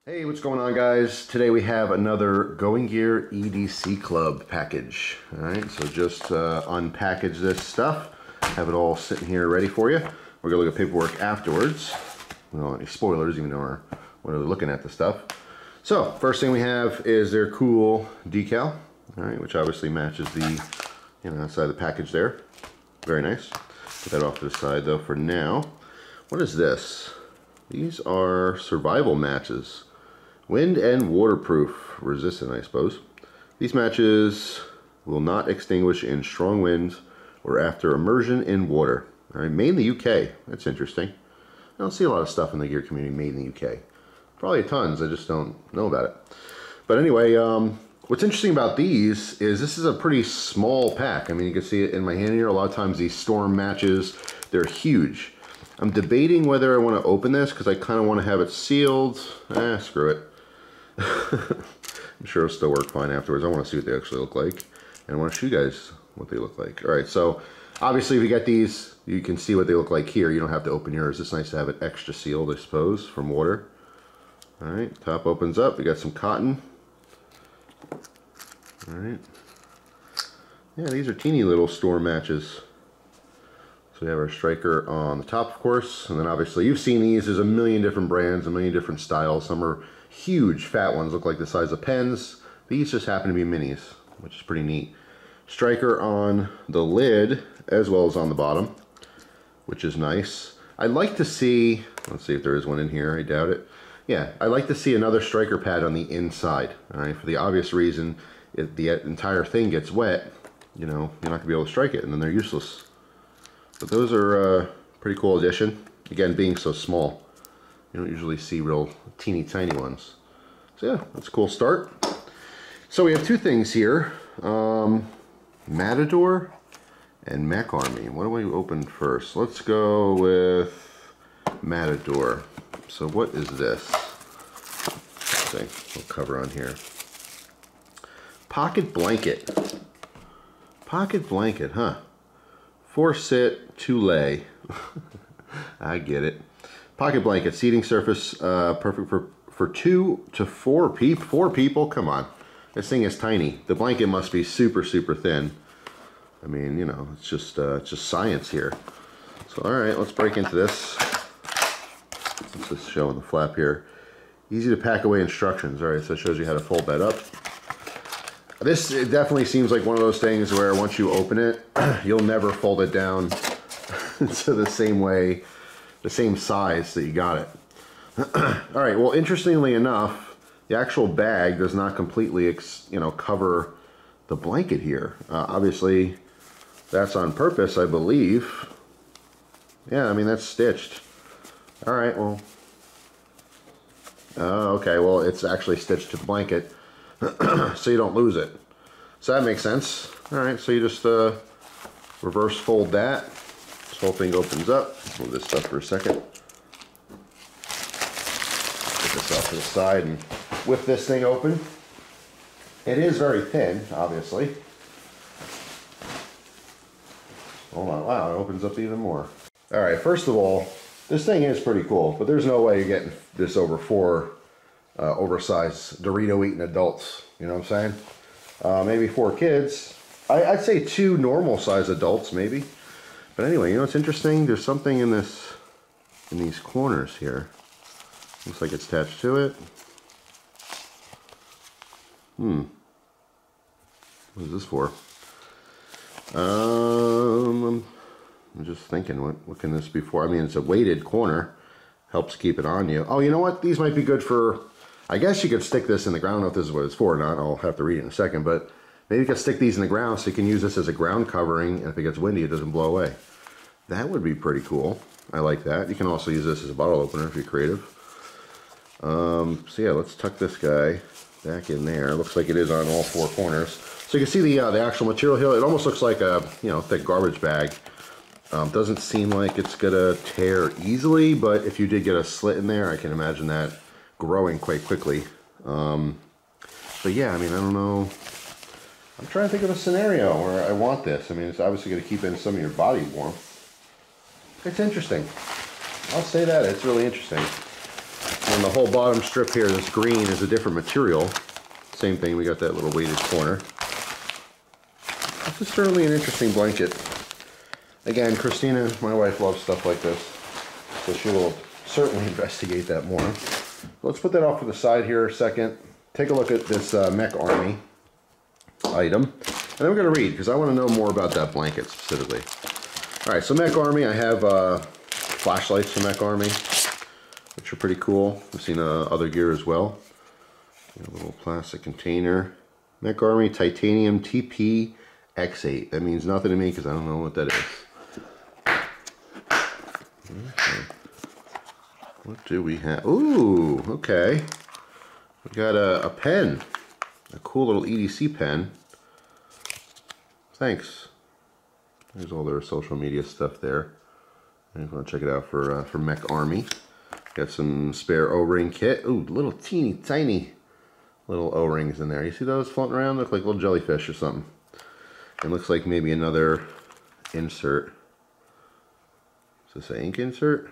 Hey, what's going on, guys? Today we have another GoingGear EDC Club package. Alright, so just unpackage this stuff, have it all sitting here ready for you. We're going to look at paperwork afterwards. We don't want any spoilers, even though we're really looking at the stuff. So, first thing we have is their cool decal, alright, which obviously matches the outside of the package there. Very nice. Put that off to the side though for now. What is this? These are survival matches. Wind and waterproof, resistant I suppose. These matches will not extinguish in strong winds or after immersion in water. Alright, made in the UK. That's interesting. I don't see a lot of stuff in the gear community made in the UK. Probably tons, I just don't know about it. But anyway, what's interesting about these is this is a pretty small pack. I mean, you can see it in my hand here. A lot of times these storm matches, they're huge. I'm debating whether I want to open this because I kind of want to have it sealed. Screw it. I'm sure it'll still work fine afterwards. I want to see what they actually look like, and I want to show you guys what they look like. Alright, so obviously if you get these, you can see what they look like here. You don't have to open yours. It's nice to have it extra sealed, I suppose, from water. Alright, top opens up. We got some cotton. Alright. Yeah, these are teeny little storm matches. So we have our striker on the top, of course, and then obviously you've seen these. There's a million different brands, a million different styles. Some are huge, fat ones, look like the size of pens. These just happen to be minis, which is pretty neat. Striker on the lid as well as on the bottom, which is nice. I'd like to see, let's see if there is one in here, I doubt it. Yeah, I'd like to see another striker pad on the inside, all right, for the obvious reason, if the entire thing gets wet, you're not going to be able to strike it, and then they're useless. But those are a pretty cool addition. Again, being so small, you don't usually see real teeny tiny ones. So yeah, that's a cool start. So we have two things here, Matador and Mech Army. What do we open first? Let's go with Matador. So what is this? Let's see, we'll cover on here. Pocket blanket. Pocket blanket, huh? 4-sit, 2-lay. I get it. Pocket blanket, seating surface, perfect for 2 to 4 people. 4 people? Come on. This thing is tiny. The blanket must be super, super thin. I mean, it's just science here. So, all right, let's break into this. Let's just show in the flap here. Easy to pack away instructions. All right, so it shows you how to fold that up. This, it definitely seems like one of those things where once you open it, you'll never fold it down to the same way, the same size that you got it. All right, well, interestingly enough, the actual bag does not completely, cover the blanket here. Obviously, that's on purpose, I believe. Yeah, I mean, that's stitched. All right, well, okay, well, it's actually stitched to the blanket, so you don't lose it. So that makes sense. All right, so you just reverse fold that. This whole thing opens up. Move this stuff for a second. Put this off to the side and whip this thing open. It is very thin, obviously. Hold on, wow, it opens up even more. All right, first of all, this thing is pretty cool, but there's no way you're getting this over 4 oversized Dorito-eating adults. You know what I'm saying? Maybe 4 kids. I'd say 2 normal-sized adults, maybe. But anyway, what's interesting? There's something in these corners here. Looks like it's attached to it. What is this for? I'm just thinking, what can this be for? I mean, it's a weighted corner. Helps keep it on you. Oh, you know what? These might be good for, I guess you could stick this in the ground. I don't know if this is what it's for or not. I'll have to read it in a second. But maybe you could stick these in the ground so you can use this as a ground covering. And if it gets windy, it doesn't blow away. That would be pretty cool. I like that. You can also use this as a bottle opener if you're creative. So yeah, let's tuck this guy back in there. It looks like it is on all 4 corners. So you can see the actual material here. It almost looks like a thick garbage bag. Doesn't seem like it's gonna tear easily, but if you did get a slit in there, I can imagine that growing quite quickly. But yeah, I mean, I don't know. I'm trying to think of a scenario where I want this. I mean, it's obviously going to keep in some of your body warmth. It's interesting. I'll say that. It's really interesting. And the whole bottom strip here, this green, is a different material. Same thing, we got that little weighted corner. This is certainly an interesting blanket. Again, Christina, my wife, loves stuff like this, so she will certainly investigate that more. Let's put that off to the side here a second. Take a look at this Mech Army item, and then we're going to read, because I want to know more about that blanket specifically. Alright, so Mech Army, I have flashlights from Mech Army, which are pretty cool. I've seen other gear as well. A little plastic container. Mech Army Titanium TP X8. That means nothing to me because I don't know what that is. Okay. What do we have? Ooh, okay. We got a pen. A cool little EDC pen. Thanks. There's all their social media stuff there. If you want to check it out for Mech Army. Got some spare O-ring kit. Ooh, little teeny tiny little O-rings in there. You see those floating around? Look like little jellyfish or something. It looks like maybe another insert. Is this an ink insert?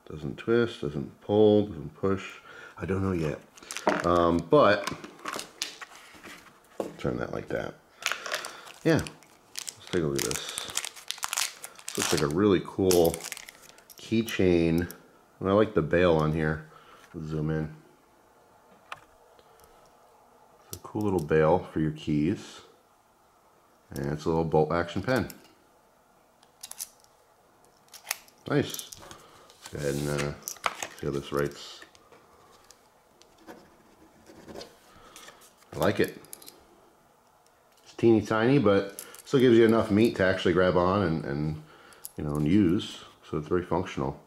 Doesn't twist, doesn't pull, doesn't push. I don't know yet. But turn that like that. Yeah, let's take a look at this. This looks like a really cool keychain. And I like the bail on here. Let's zoom in. It's a cool little bail for your keys. And it's a little bolt action pen. Nice. Let's go ahead and see how this writes. I like it. It's teeny tiny, but still gives you enough meat to actually grab on and you know, and use. So it's very functional.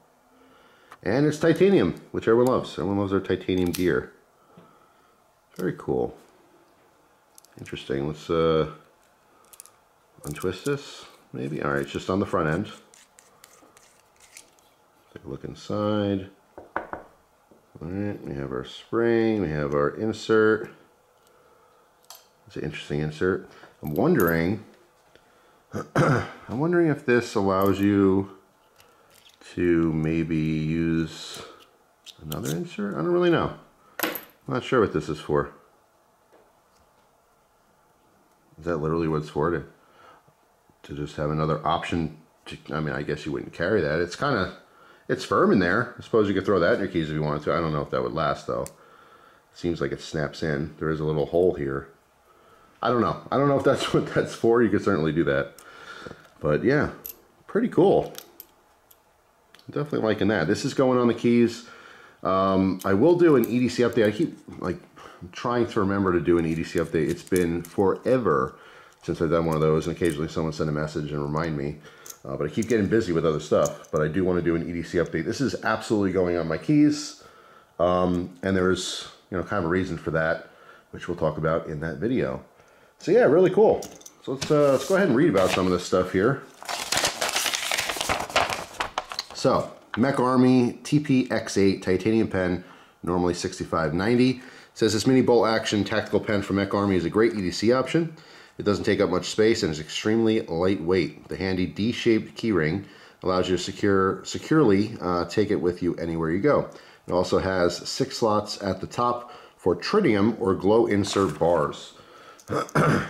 And it's titanium, which everyone loves. Everyone loves their titanium gear. Very cool. Interesting. Let's untwist this, maybe. All right, it's just on the front end. Take a look inside. All right, we have our spring. We have our insert. It's an interesting insert. I'm wondering if this allows you to maybe use another insert. I don't really know. I'm not sure what this is for. Is that literally what it's for? To just have another option to, I mean, I guess you wouldn't carry that. It's kind of, it's firm in there. I suppose you could throw that in your keys if you wanted to. I don't know if that would last though. It seems like it snaps in. There is a little hole here. I don't know. I don't know if that's what that's for. You could certainly do that. But yeah, pretty cool. Definitely liking that. This is going on the keys. I will do an EDC update. I keep like trying to remember to do an EDC update. It's been forever since I've done one of those, and occasionally someone send a message and remind me. But I keep getting busy with other stuff. But I do want to do an EDC update. This is absolutely going on my keys, and there's, you know, kind of a reason for that, which we'll talk about in that video. So yeah, really cool. So let's go ahead and read about some of this stuff here. So, Mech Army TP-X8 titanium pen, normally $65.90. Says this mini bolt action tactical pen from Mech Army is a great EDC option. It doesn't take up much space and is extremely lightweight. The handy D-shaped keyring allows you to securely take it with you anywhere you go. It also has 6 slots at the top for tritium or glow insert bars.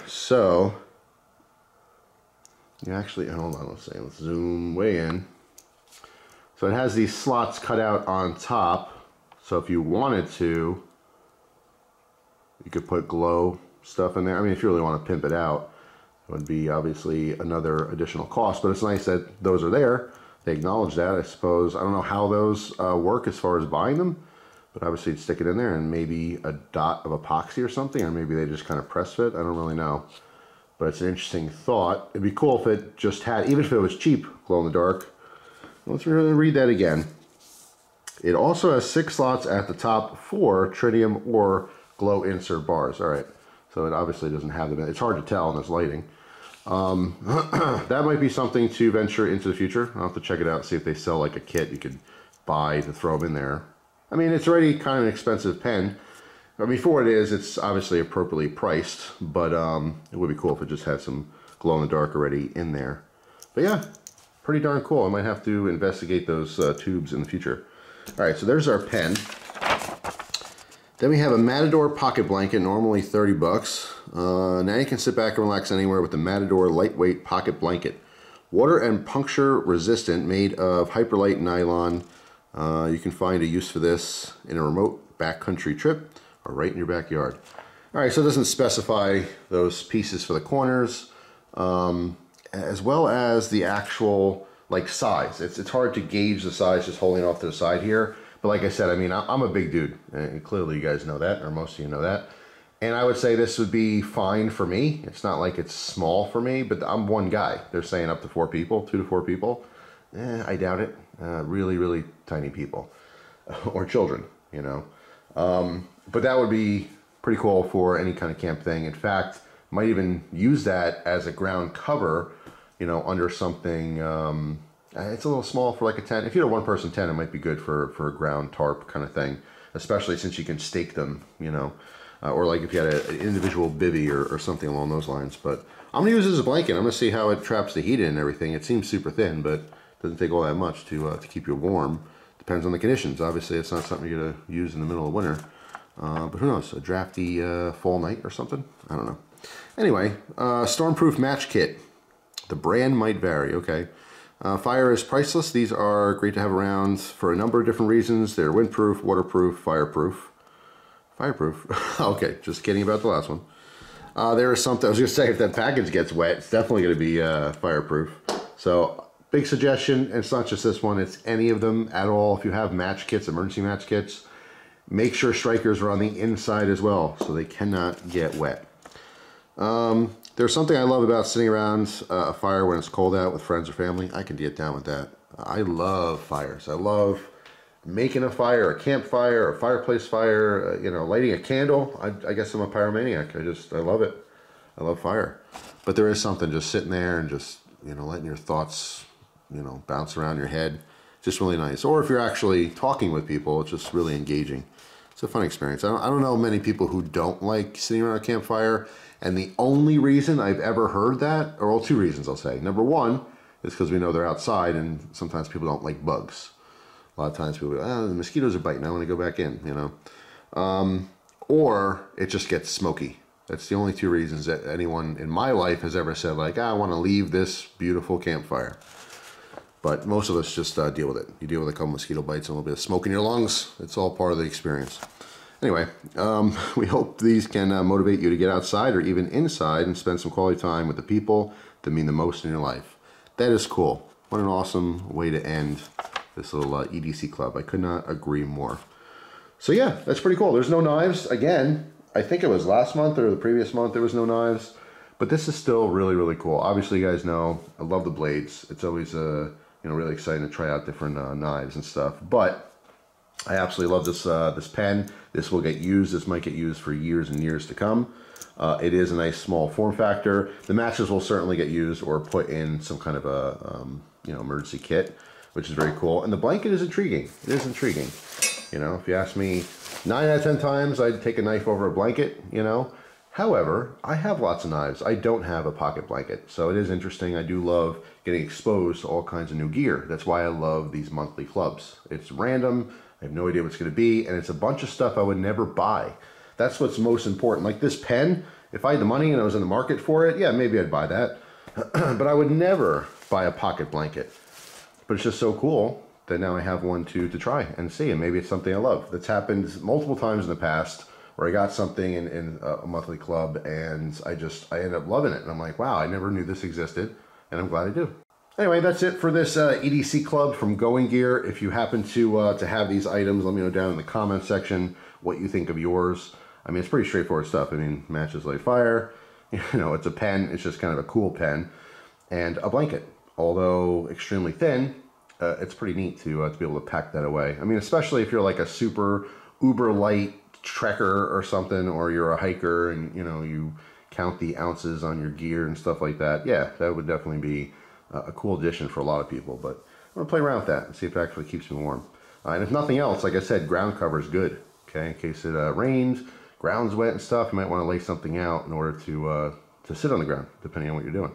So, you actually, hold on, let's zoom way in. So it has these slots cut out on top. So if you wanted to, you could put glow stuff in there. I mean, if you really want to pimp it out, it would be obviously another additional cost, but it's nice that those are there. They acknowledge that, I suppose. I don't know how those work as far as buying them, but obviously you'd stick it in there and maybe a dot of epoxy or something, or maybe they just kind of press fit. I don't really know, but it's an interesting thought. It'd be cool if it just had, even if it was cheap, glow in the dark. Let's really read that again. It also has 6 slots at the top for tritium or glow insert bars. All right, so it obviously doesn't have them. It's hard to tell in this lighting. That might be something to venture into the future. I'll have to check it out, see if they sell like a kit you could buy to throw them in there. I mean, it's already kind of an expensive pen. I mean, for what it is, it's obviously appropriately priced, but it would be cool if it just had some glow in the dark already in there. But yeah, pretty darn cool. I might have to investigate those tubes in the future. All right, so there's our pen. Then we have a Matador pocket blanket, normally 30 bucks. Now you can sit back and relax anywhere with the Matador lightweight pocket blanket. Water and puncture resistant, made of hyperlight nylon. You can find a use for this in a remote backcountry trip or right in your backyard. All right, so it doesn't specify those pieces for the corners, as well as the actual like size. It's hard to gauge the size just holding it off to the side here. But like I said, I mean, I'm a big dude, and clearly you guys know that, or most of you know that. And I would say this would be fine for me. It's not like it's small for me, but I'm one guy. They're saying up to 4 people, 2 to 4 people. I doubt it. Really, really tiny people or children, you know. But that would be pretty cool for any kind of camp thing. In fact, might even use that as a ground cover, you know, under something. It's a little small for like a tent. If you had a one-person tent, it might be good for a ground tarp kind of thing, especially since you can stake them, you know, or like if you had an individual bivvy or something along those lines. But I'm gonna use it as a blanket. I'm gonna see how it traps the heat in and everything. It seems super thin, but it doesn't take all that much to keep you warm. Depends on the conditions. Obviously, it's not something you're gonna use in the middle of winter, but who knows? A drafty fall night or something. I don't know. Anyway, stormproof match kit. The brand might vary. Okay. Fire is priceless. These are great to have around for a number of different reasons. They're windproof, waterproof, fireproof. Fireproof. Okay, just kidding about the last one. There is something, I was going to say, if that package gets wet, it's definitely going to be fireproof. So, big suggestion, and it's not just this one, it's any of them at all. If you have match kits, emergency match kits, make sure strikers are on the inside as well, so they cannot get wet. There's something I love about sitting around a fire when it's cold out with friends or family. I can get down with that. I love fires. I love making a fire, a campfire, a fireplace fire, you know, lighting a candle. I guess I'm a pyromaniac. I love it. I love fire. But there is something just sitting there and just, you know, letting your thoughts, you know, bounce around your head. Just really nice. Or if you're actually talking with people, it's just really engaging. It's a fun experience. I don't know many people who don't like sitting around a campfire. And the only reason I've ever heard that, or well, 2 reasons I'll say. Number 1 is because we know they're outside and sometimes people don't like bugs. A lot of times people go, oh, the mosquitoes are biting, I want to go back in, you know. Or it just gets smoky. That's the only 2 reasons that anyone in my life has ever said like, I want to leave this beautiful campfire. But most of us just deal with it. You deal with a couple mosquito bites and a little bit of smoke in your lungs. It's all part of the experience. Anyway, we hope these can motivate you to get outside or even inside and spend some quality time with the people that mean the most in your life. That is cool. What an awesome way to end this little EDC club. I could not agree more. So yeah, that's pretty cool. There's no knives. Again, I think it was last month or the previous month there was no knives. But this is still really, really cool. Obviously, you guys know I love the blades. It's always you know, really exciting to try out different knives and stuff. But I absolutely love this this pen. This will get used. This might get used for years and years to come. It is a nice small form factor. The matches will certainly get used or put in some kind of a you know, emergency kit, which is very cool. And the blanket is intriguing. It is intriguing. You know, if you ask me, 9 out of 10 times I'd take a knife over a blanket. You know, however, I have lots of knives. I don't have a pocket blanket, so it is interesting. I do love getting exposed to all kinds of new gear. That's why I love these monthly clubs. It's random. I have no idea what it's going to be, and it's a bunch of stuff I would never buy. That's what's most important. Like this pen, if I had the money and I was in the market for it, yeah, maybe I'd buy that. But I would never buy a pocket blanket. But it's just so cool that now I have one to try and see, and maybe it's something I love. That's happened multiple times in the past where I got something in a monthly club, and I ended up loving it. And I'm like, wow, I never knew this existed, and I'm glad I do. Anyway, that's it for this EDC Club from GoingGear. If you happen to have these items, let me know down in the comment section what you think of yours. I mean, it's pretty straightforward stuff. I mean, matches light fire. You know, it's a pen. It's just kind of a cool pen. And a blanket. Although extremely thin, it's pretty neat to be able to pack that away. I mean, especially if you're like a super uber light trekker or something, or you're a hiker and, you know, you count the ounces on your gear and stuff like that. Yeah, that would definitely be a cool addition for a lot of people, but I'm going to play around with that and see if it actually keeps me warm. And if nothing else, like I said, ground cover is good, okay? In case it rains, ground's wet and stuff, you might want to lay something out in order to sit on the ground, depending on what you're doing.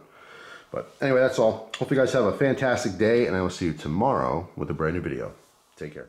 But anyway, that's all. Hope you guys have a fantastic day, and I will see you tomorrow with a brand new video. Take care.